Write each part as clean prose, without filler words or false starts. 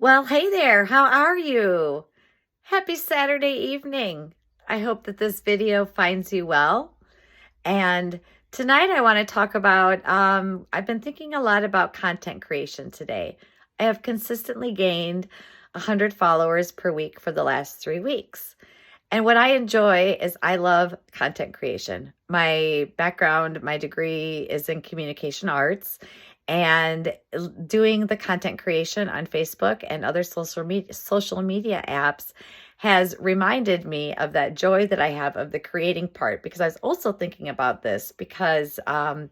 Well, hey there. How are you? Happy Saturday evening. I hope that this video finds you well. And tonight I want to talk about, I've been thinking a lot about content creation today. I have consistently gained 100 followers per week for the last 3 weeks. And what I enjoy is I love content creation. My background, my degree is in communication arts, and doing the content creation on Facebook and other social media apps has reminded me of that joy that I have of the creating part, because I was also thinking about this because my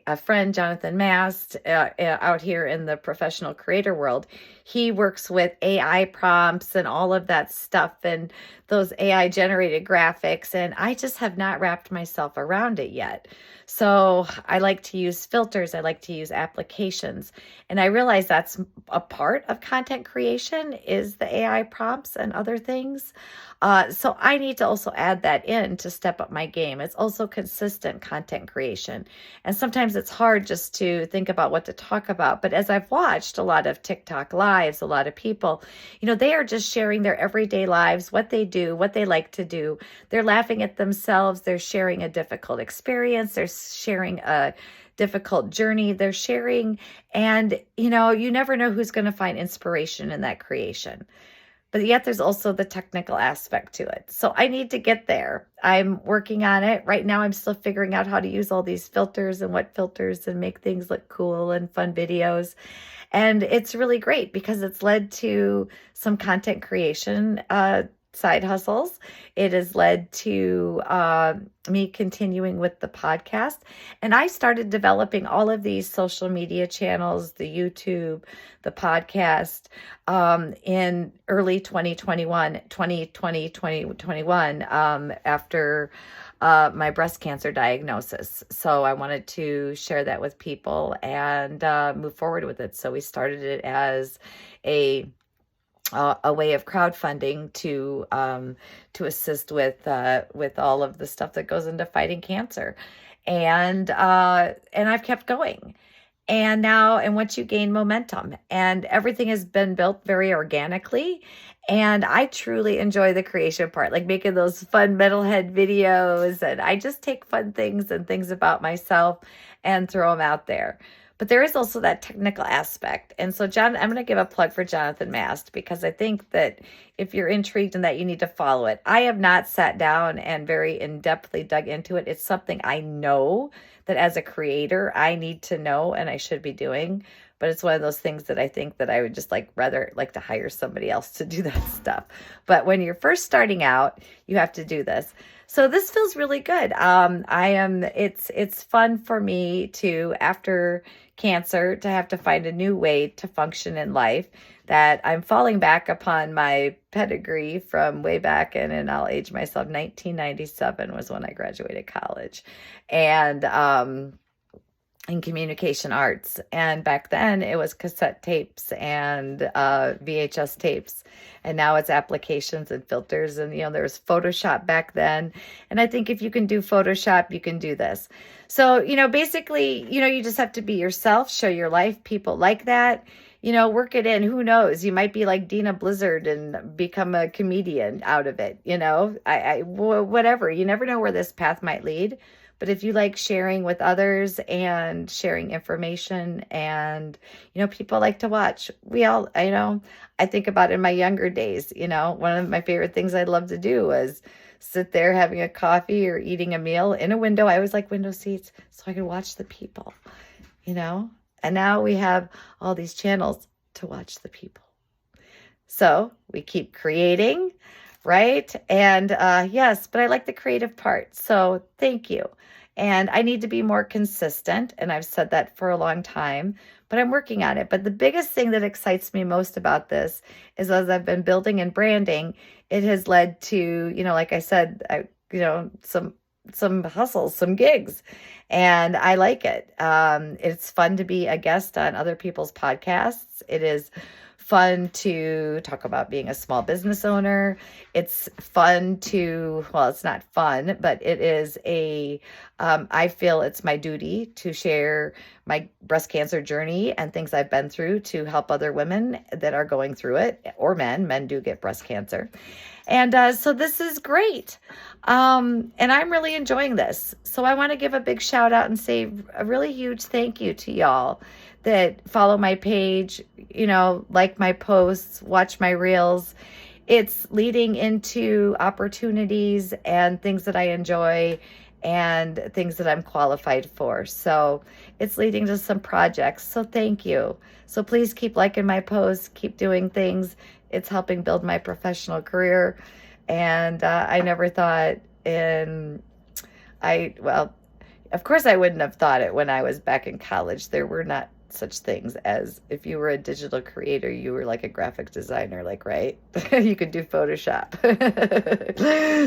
a friend Jonathan Mast out here in the professional creator world, he works with AI prompts and all of that stuff and those AI generated graphics, and I just have not wrapped myself around it yet. So I like to use filters, I like to use applications, and I realize that's a part of content creation is the AI prompts and other things. So I need to also add that in to step up my game. It's also consistent content creation. And sometimes it's hard just to think about what to talk about. But as I've watched a lot of TikTok lives, a lot of people, they are just sharing their everyday lives, what they do, what they like to do. They're laughing at themselves. They're sharing a difficult experience. They're sharing a difficult journey. They're sharing, and you never know who's going to find inspiration in that creation. But yet there's also the technical aspect to it. So I need to get there. I'm working on it. Right now I'm still figuring out how to use all these filters and what filters and make things look cool and fun videos. And it's really great because it's led to some content creation side hustles. It has led to me continuing with the podcast. And I started developing all of these social media channels, the YouTube, the podcast, in early 2021, after my breast cancer diagnosis. So I wanted to share that with people and move forward with it. So we started it as a way of crowdfunding to assist with all of the stuff that goes into fighting cancer, and I've kept going. And once you gain momentum, and everything has been built very organically, and I truly enjoy the creation part, like making those fun metalhead videos, and I just take fun things and things about myself and throw them out there. But there is also that technical aspect. And so, I'm going to give a plug for Jonathan Mast, because I think that if you're intrigued in that, you need to follow it. I have not sat down and very in-depthly dug into it. It's something I know that as a creator, I need to know and I should be doing. But it's one of those things that I think that I would just rather like to hire somebody else to do that stuff. But when you're first starting out, you have to do this. So this feels really good. It's fun for me to, after cancer, to have to find a new way to function in life, that I'm falling back upon my pedigree from way back in, and I'll age myself, 1997 was when I graduated college, and in communication arts. And back then it was cassette tapes and VHS tapes. And now it's applications and filters. And, there was Photoshop back then. And I think if you can do Photoshop, you can do this. So, basically, you just have to be yourself, show your life. People like that. Work it in. Who knows? You might be like Dina Blizzard and become a comedian out of it. Whatever. You never know where this path might lead. But if you like sharing with others and sharing information, and, people like to watch, I think about in my younger days, one of my favorite things I'd love to do was sit there having a coffee or eating a meal in a window. I always like window seats so I could watch the people, and now we have all these channels to watch the people. So we keep creating, right? And yes, but I like the creative part. So thank you. And I need to be more consistent. And I've said that for a long time, but I'm working on it. But the biggest thing that excites me most about this is, as I've been building and branding, it has led to, like I said, some hustles, some gigs, and I like it. It's fun to be a guest on other people's podcasts. It is fun to talk about being a small business owner. It's fun to, well, it's not fun, but it is I feel it's my duty to share my breast cancer journey and things I've been through to help other women that are going through it, or men. Men do get breast cancer. And so this is great. And I'm really enjoying this. So I want to give a big shout out and say a really huge thank you to y'all that follow my page, like my posts, watch my reels. It's leading into opportunities and things that I enjoy and things that I'm qualified for. So it's leading to some projects. So thank you. So please keep liking my posts, keep doing things. It's helping build my professional career. And I never thought of course I wouldn't have thought it when I was back in college. There were not such things as, if you were a digital creator, you were like a graphic designer, right? You could do Photoshop.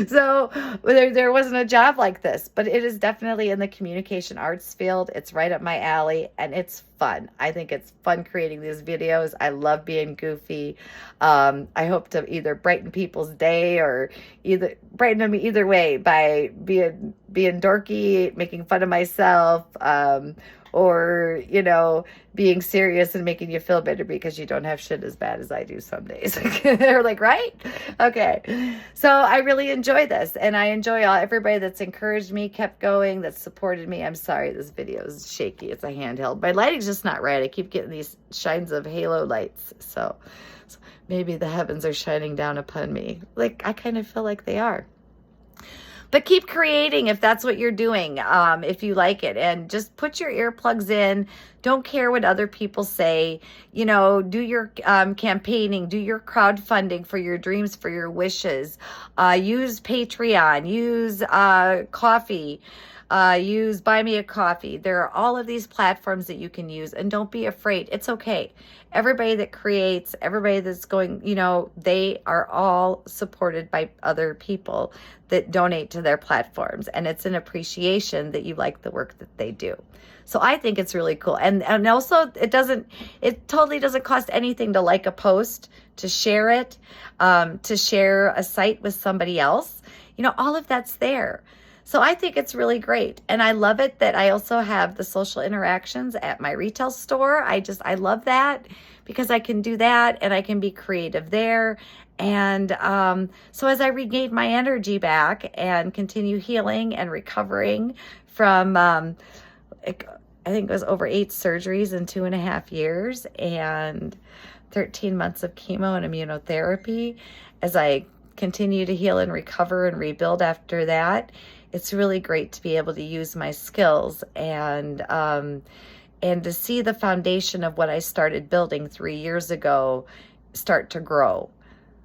So there wasn't a job like this, but it is definitely in the communication arts field. It's right up my alley, and it's fun. I think it's fun creating these videos. I love being goofy. I hope to either brighten people's day or brighten them either way by being dorky, making fun of myself, or, being serious and making you feel better because you don't have shit as bad as I do some days. They're like, right? Okay. So I really enjoy this, and I enjoy everybody that's encouraged me, kept going, that supported me. I'm sorry, this video is shaky. It's a handheld. My lighting's just not right. I keep getting these shines of halo lights. So maybe the heavens are shining down upon me. I kind of feel like they are. But keep creating if that's what you're doing, if you like it. And just put your earplugs in. Don't care what other people say. Do your campaigning. Do your crowdfunding for your dreams, for your wishes. Use Patreon. Use Coffee. Use Buy Me a Coffee. There are all of these platforms that you can use, and don't be afraid. It's okay. Everybody that creates, everybody that's going, they are all supported by other people that donate to their platforms, and it's an appreciation that you like the work that they do. So I think it's really cool. And also it totally doesn't cost anything to like a post, to share it, to share a site with somebody else. All of that's there. So I think it's really great. And I love it that I also have the social interactions at my retail store. I love that because I can do that and I can be creative there. And so as I regain my energy back and continue healing and recovering from, I think it was over 8 surgeries in 2.5 years and 13 months of chemo and immunotherapy, as I continue to heal and recover and rebuild after that, it's really great to be able to use my skills and to see the foundation of what I started building 3 years ago start to grow.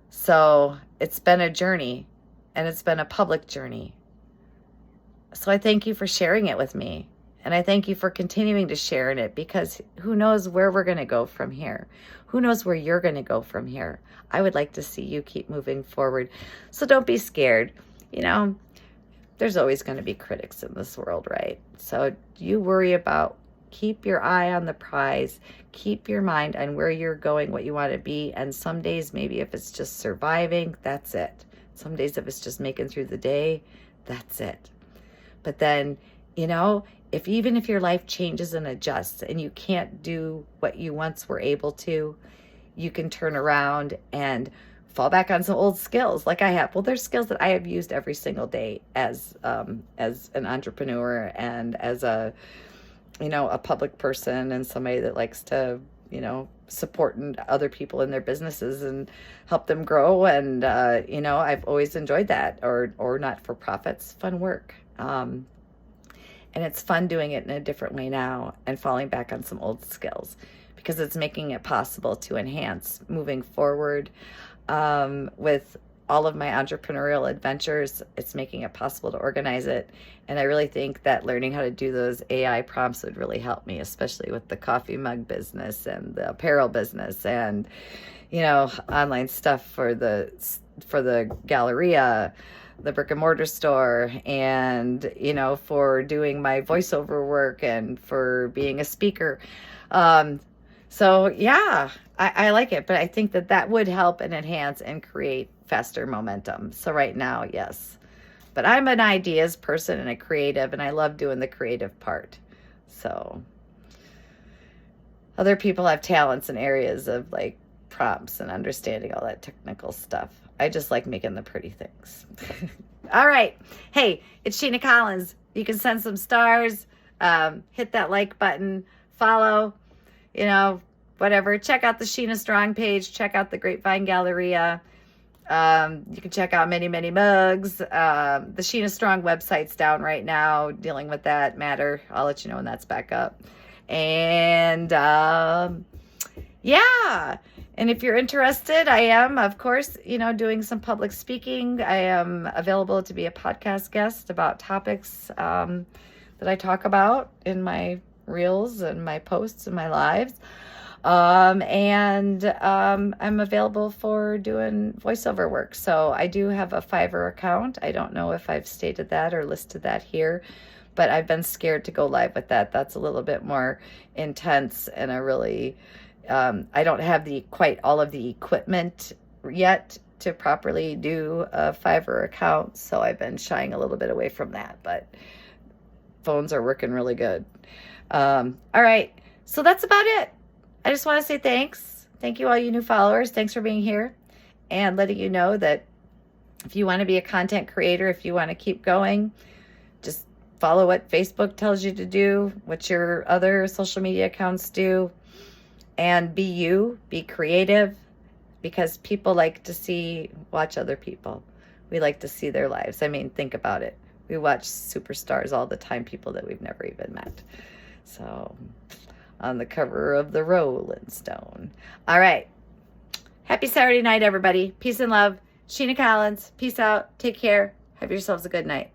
So it's been a journey, and it's been a public journey. So I thank you for sharing it with me. And I thank you for continuing to share in it, because who knows where we're going to go from here? Who knows where you're going to go from here? I would like to see you keep moving forward. So don't be scared. There's always going to be critics in this world, right? So you worry about, keep your eye on the prize, keep your mind on where you're going, what you want to be. And some days, maybe if it's just surviving, that's it. Some days if it's just making through the day, that's it. But then, even if your life changes and adjusts and you can't do what you once were able to, you can turn around and fall back on some old skills like I have. Well, there's skills that I have used every single day as an entrepreneur and as a public person and somebody that likes to, support other people in their businesses and help them grow. And, I've always enjoyed that, or not-for-profits, fun work. And it's fun doing it in a different way now and falling back on some old skills, because it's making it possible to enhance moving forward with all of my entrepreneurial adventures. It's making it possible to organize it. And I really think that learning how to do those AI prompts would really help me, especially with the coffee mug business and the apparel business and, online stuff for the Galleria, the brick and mortar store, and, for doing my voiceover work and for being a speaker. So yeah, I like it, but I think that would help and enhance and create faster momentum. So right now, yes, But I'm an ideas person and a creative, and I love doing the creative part. So other people have talents in areas of like prompts and understanding all that technical stuff. I just like making the pretty things. All right. Hey, it's Sheena Collins. You can send some stars, hit that like button, follow, whatever. Check out the Sheena Strong page. Check out the Grapevine Galleria. You can check out many, many mugs. The Sheena Strong website's down right now, dealing with that matter. I'll let you know when that's back up. And yeah. And if you're interested, I am, of course, doing some public speaking. I am available to be a podcast guest about topics that I talk about in my reels and my posts and my lives. And I'm available for doing voiceover work. So I do have a Fiverr account. I don't know if I've stated that or listed that here, but I've been scared to go live with that. That's a little bit more intense and a really, I don't have quite all of the equipment yet to properly do a Fiverr account. So I've been shying a little bit away from that, but phones are working really good. All right. So that's about it. I just want to say thanks. Thank you, all you new followers. Thanks for being here and letting you know that if you want to be a content creator, if you want to keep going, just follow what Facebook tells you to do, what your other social media accounts do, and be you, be creative, because people like to watch other people. We like to see their lives. I mean, think about it. We watch superstars all the time, people that we've never even met. So on the cover of the Rolling Stone. All right. Happy Saturday night, everybody. Peace and love. Sheena Collins. Peace out. Take care. Have yourselves a good night.